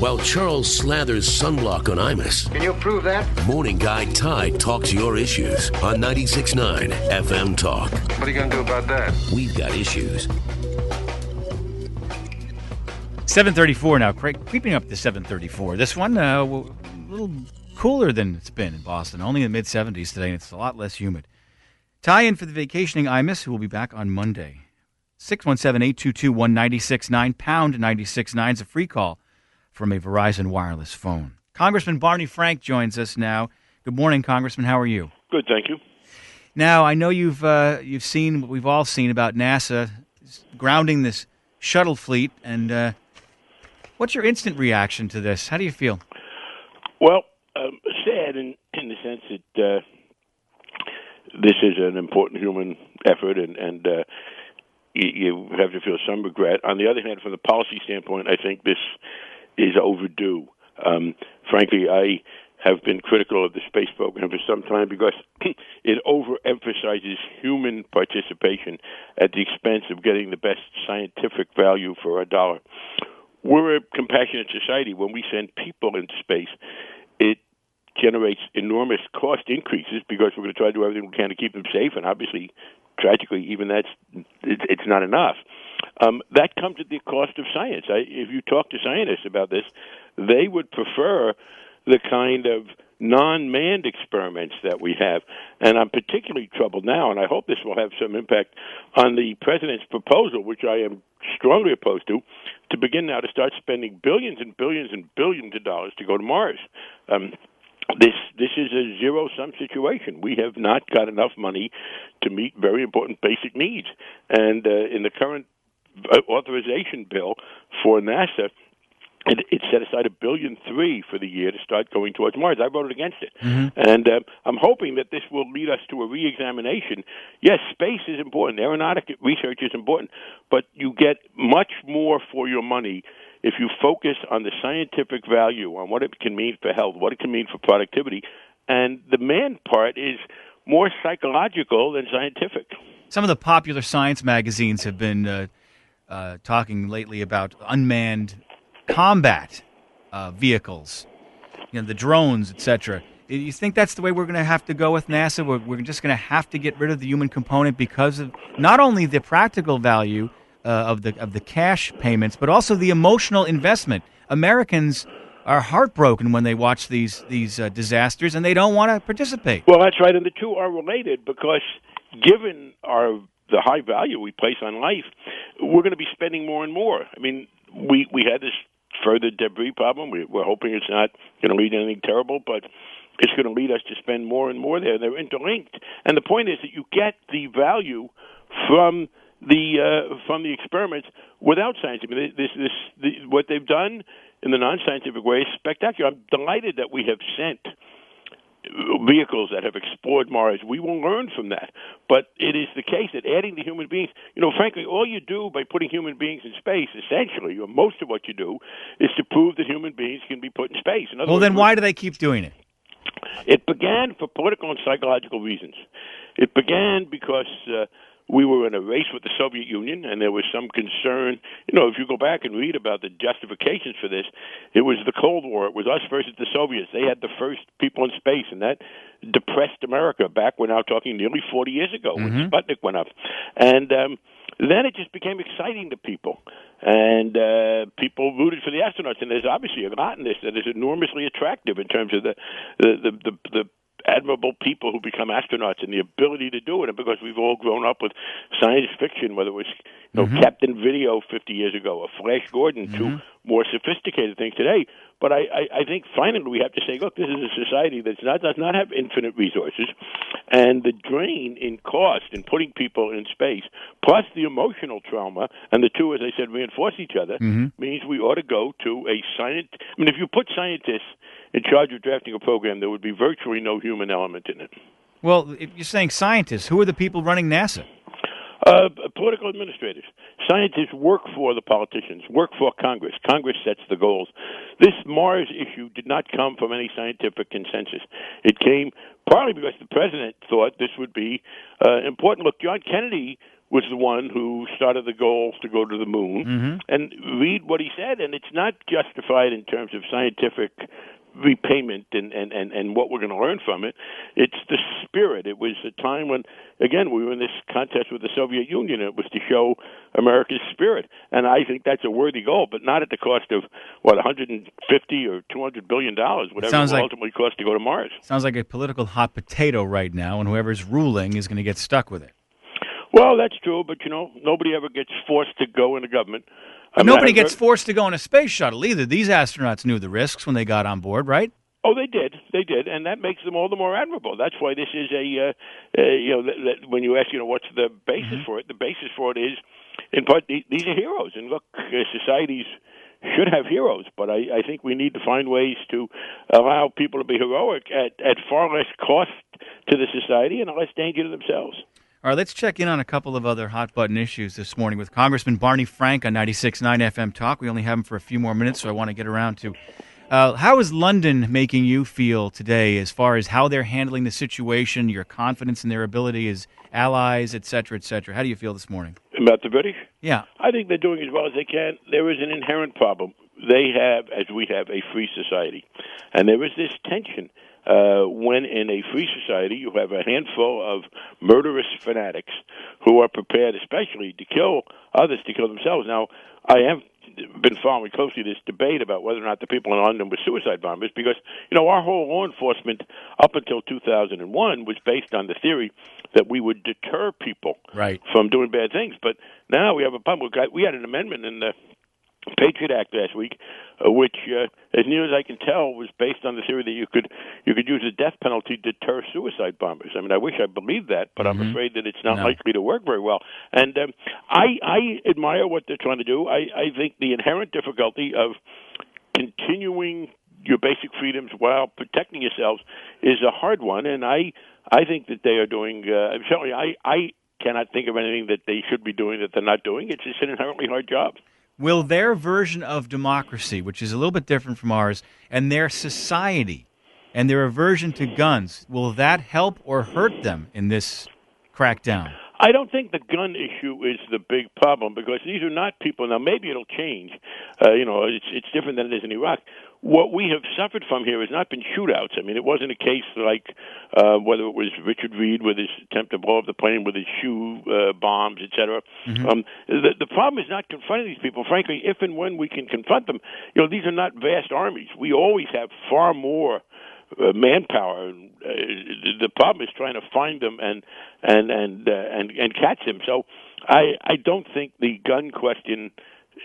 while Charles slathers sunblock on Imus. Can you prove that? Morning Guy Tide talks your issues on 96.9 FM Talk. What are you going to do about that? We've got issues. 7:34 now, creeping up to 7:34. This one a little cooler than it's been in Boston, only in the mid-70s today, and it's a lot less humid. Tie-in for the vacationing Imus, who will be back on Monday. 617-822-1969, pound 969 is a free call from a Verizon wireless phone. Congressman Barney Frank joins us now. Good morning, Congressman. How are you? Good, thank you. Now, I know you've seen what we've all seen about NASA grounding this shuttle fleet, and what's your instant reaction to this? How do you feel? Well, sad in the sense that this is an important human effort, and you have to feel some regret. On the other hand, from the policy standpoint, I think this is overdue. Frankly, I have been critical of the space program for some time because it overemphasizes human participation at the expense of getting the best scientific value for a dollar. We're a compassionate society. When we send people into space, it generates enormous cost increases because we're going to try to do everything we can to keep them safe, and obviously, tragically, even it's not enough. That comes at the cost of science. If you talk to scientists about this, they would prefer the kind of non-manned experiments that we have. And I'm particularly troubled now, and I hope this will have some impact on the president's proposal, which I am strongly opposed to begin now to start spending billions and billions and billions of dollars to go to Mars. This is a zero-sum situation. We have not got enough money to meet very important basic needs. And in the current authorization bill for NASA, it set aside $1.3 billion for the year to start going towards Mars. I voted against it. Mm-hmm. And I'm hoping that this will lead us to a re-examination. Yes, space is important. Aeronautic research is important. But you get much more for your money if you focus on the scientific value, on what it can mean for health, what it can mean for productivity. And the man part is more psychological than scientific. Some of the popular science magazines have been talking lately about unmanned combat vehicles, the drones, etc. Do you think that's the way we're going to have to go with NASA? We're just going to have to get rid of the human component because of not only the practical value of the cash payments, but also the emotional investment. Americans are heartbroken when they watch these disasters, and they don't want to participate. Well, that's right, and the two are related because given the high value we place on life, we're going to be spending more and more. I mean, we had this further debris problem. We're hoping it's not going to lead to anything terrible, but it's going to lead us to spend more and more there. They're interlinked, and the point is that you get the value from the experiments without science. I mean, what they've done in the non-scientific way is spectacular. I'm delighted that we have sent vehicles that have explored Mars. We will learn from that. But it is the case that adding the human beings, frankly, all you do by putting human beings in space, essentially, or most of what you do, is to prove that human beings can be put in space. Well, then why do they keep doing it? It began for political and psychological reasons. It began because we were in a race with the Soviet Union, and there was some concern. If you go back and read about the justifications for this, it was the Cold War. It was us versus the Soviets. They had the first people in space, and that depressed America back, we're now talking nearly 40 years ago, when Sputnik went up. And then it just became exciting to people. And people rooted for the astronauts. And there's obviously a lot in this that is enormously attractive in terms of the admirable people who become astronauts and the ability to do it. And because we've all grown up with science fiction, whether it was Captain Video 50 years ago or Flash Gordon, to more sophisticated things today. But I think finally we have to say, look, this is a society that does not have infinite resources, and the drain in cost in putting people in space, plus the emotional trauma, and the two, as I said, reinforce each other, means we ought to go to a science. I mean, if you put scientists in charge of drafting a program, there would be virtually no human element in it. Well, if you're saying scientists, who are the people running NASA? Political administrators. Scientists work for the politicians, work for Congress. Congress sets the goals. This Mars issue did not come from any scientific consensus. It came partly because the president thought this would be important. Look, John Kennedy was the one who started the goal to go to the moon. And read what he said, and it's not justified in terms of scientific repayment and what we're going to learn from it. It's the spirit. It was a time when, again, we were in this contest with the Soviet Union. It was to show America's spirit, and I think that's a worthy goal, but not at the cost of, 150 or $200 billion, whatever it will ultimately cost to go to Mars. Sounds like a political hot potato right now, and whoever's ruling is going to get stuck with it. Well, that's true, but, nobody ever gets forced to go into government. Nobody gets forced to go in a space shuttle either. These astronauts knew the risks when they got on board, right? Oh, they did, and that makes them all the more admirable. That's why this is when you ask, what's the basis for it? The basis for it is, in part, these are heroes, and look, societies should have heroes, but I think we need to find ways to allow people to be heroic at far less cost to the society and less danger to themselves. All right, let's check in on a couple of other hot-button issues this morning with Congressman Barney Frank on 96.9 FM Talk. We only have him for a few more minutes, so I want to get around to how is London making you feel today as far as how they're handling the situation, your confidence in their ability as allies, et cetera, et cetera? How do you feel this morning? About the British? Yeah. I think they're doing as well as they can. There is an inherent problem. They have, as we have, a free society, and there is this tension. When in a free society you have a handful of murderous fanatics who are prepared especially to kill others, to kill themselves. Now, I have been following closely this debate about whether or not the people in London were suicide bombers because, our whole law enforcement up until 2001 was based on the theory that we would deter people from doing bad things. But now we have a problem. We had an amendment in the Patriot Act last week, which, as near as I can tell, was based on the theory that you could use the death penalty to deter suicide bombers. I mean, I wish I believed that, but I'm afraid that it's not likely to work very well. And I admire what they're trying to do. I think the inherent difficulty of continuing your basic freedoms while protecting yourselves is a hard one, and I think that they are doing. Certainly, I cannot think of anything that they should be doing that they're not doing. It's just an inherently hard job. Will their version of democracy, which is a little bit different from ours, and their society and their aversion to guns, will that help or hurt them in this crackdown? I don't think the gun issue is the big problem because these are not people. Now, maybe it'll change. It's different than it is in Iraq. What we have suffered from here has not been shootouts. I mean, it wasn't a case like whether it was Richard Reed with his attempt to blow up the plane with his shoe bombs, et cetera. The problem is not confronting these people. Frankly, if and when we can confront them, these are not vast armies. We always have far more manpower. The problem is trying to find them and catch them. So I don't think the gun question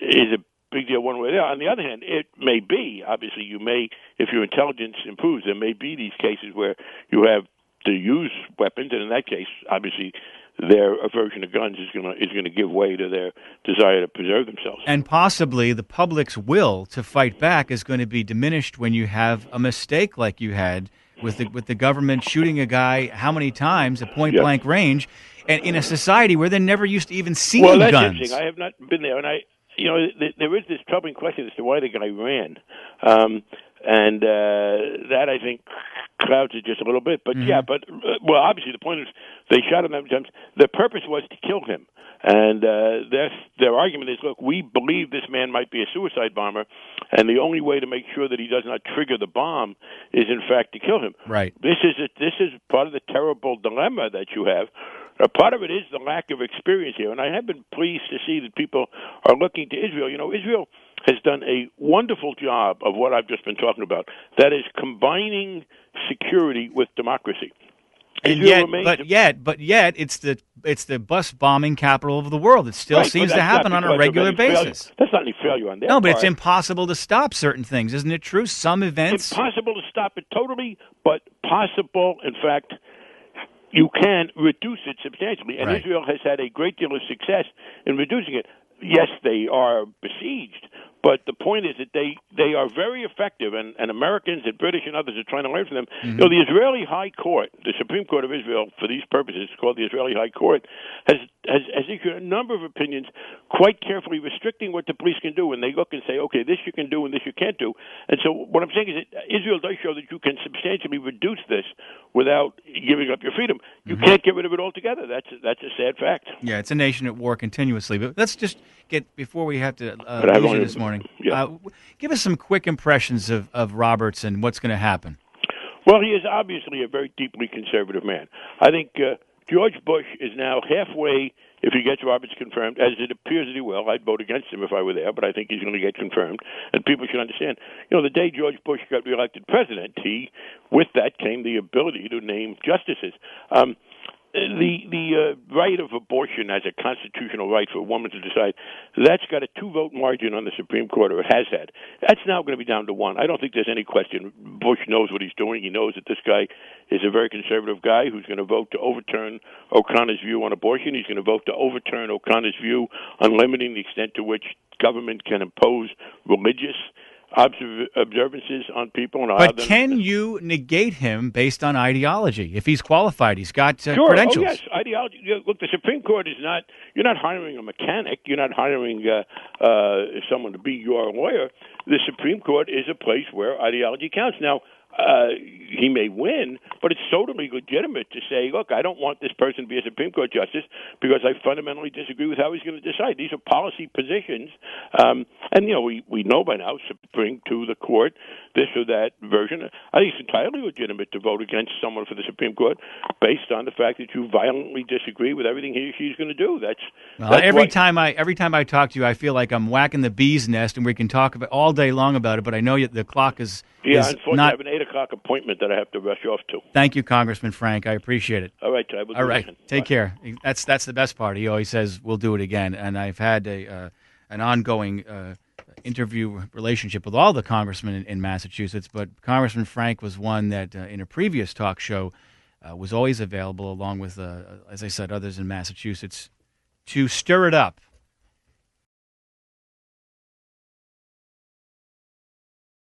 is a big deal one way or the other. On the other hand, it may be, obviously you may, if your intelligence improves, there may be these cases where you have to use weapons, and in that case, obviously, their aversion to guns is going to give way to their desire to preserve themselves. And possibly the public's will to fight back is going to be diminished when you have a mistake like you had with the government shooting a guy how many times at point-blank range, and in a society where they never used to even see guns. Well, that's interesting. I have not been there, and there is this troubling question as to why the guy ran. And that, I think, clouds it just a little bit. But, obviously the point is they shot him that many times. The purpose was to kill him. And their argument is, look, we believe this man might be a suicide bomber, and the only way to make sure that he does not trigger the bomb is, in fact, to kill him. Right. This is part of the terrible dilemma that you have. Part of it is the lack of experience here, and I have been pleased to see that people are looking to Israel. Israel has done a wonderful job of what I've just been talking about. That is combining security with democracy. And yet, it's the bus bombing capital of the world. It still seems to happen on a regular basis. That's not any failure on their part. No, but part. It's impossible to stop certain things, isn't it true? Some events... Impossible to stop it totally, but possible, in fact... You can reduce it substantially, and Israel has had a great deal of success in reducing it. Yes, they are besieged, But the point is that they are very effective, and Americans and British and others are trying to learn from them. Mm-hmm. You know, the Israeli High Court, the Supreme Court of Israel, for these purposes, it's called the Israeli High Court, has issued a number of opinions quite carefully restricting what the police can do, and they look and say, okay, this you can do and this you can't do. And so what I'm saying is that Israel does show that you can substantially reduce this without giving up your freedom. You can't get rid of it altogether. That's a sad fact. Yeah, it's a nation at war continuously. But let's just get, before we have to lose you this morning, give us some quick impressions of Roberts and what's going to happen. Well, he is obviously a very deeply conservative man. I think George Bush is now halfway, if he gets Roberts confirmed, as it appears that he will. I'd vote against him if I were there, but I think he's going to get confirmed. And people should understand, you know, the day George Bush got reelected president, with that came the ability to name justices. The right of abortion as a constitutional right for a woman to decide, that's got a 2-vote margin on the Supreme Court, or it has had. That's now going to be down to 1. I don't think there's any question. Bush knows what he's doing. He knows that this guy is a very conservative guy who's going to vote to overturn O'Connor's view on abortion. He's going to vote to overturn O'Connor's view on limiting the extent to which government can impose religious observances on people. But can you negate him based on ideology? If he's qualified, he's got credentials. Oh, yes, ideology. Look, the Supreme Court is not, you're not hiring a mechanic. You're not hiring someone to be your lawyer. The Supreme Court is a place where ideology counts. Now, he may win, but it's totally legitimate to say, look, I don't want this person to be a Supreme Court justice because I fundamentally disagree with how he's going to decide. These are policy positions. And, you know, we know by now, bring to the court this or that version. I think it's entirely legitimate to vote against someone for the Supreme Court based on the fact that you violently disagree with everything he or she's going to do. Every time I talk to you, I feel like I'm whacking the bee's nest, and we can talk about all day long about it, but I know the clock is unfortunately, not... I have an 8 o'clock appointment that I have to rush off to. Thank you, Congressman Frank. I appreciate it. All right, Ty. All right. Take care. That's the best part. He always says, we'll do it again. And I've had an ongoing interview relationship with all the congressmen in Massachusetts, but Congressman Frank was one that in a previous talk show was always available, along with, as I said, others in Massachusetts, to stir it up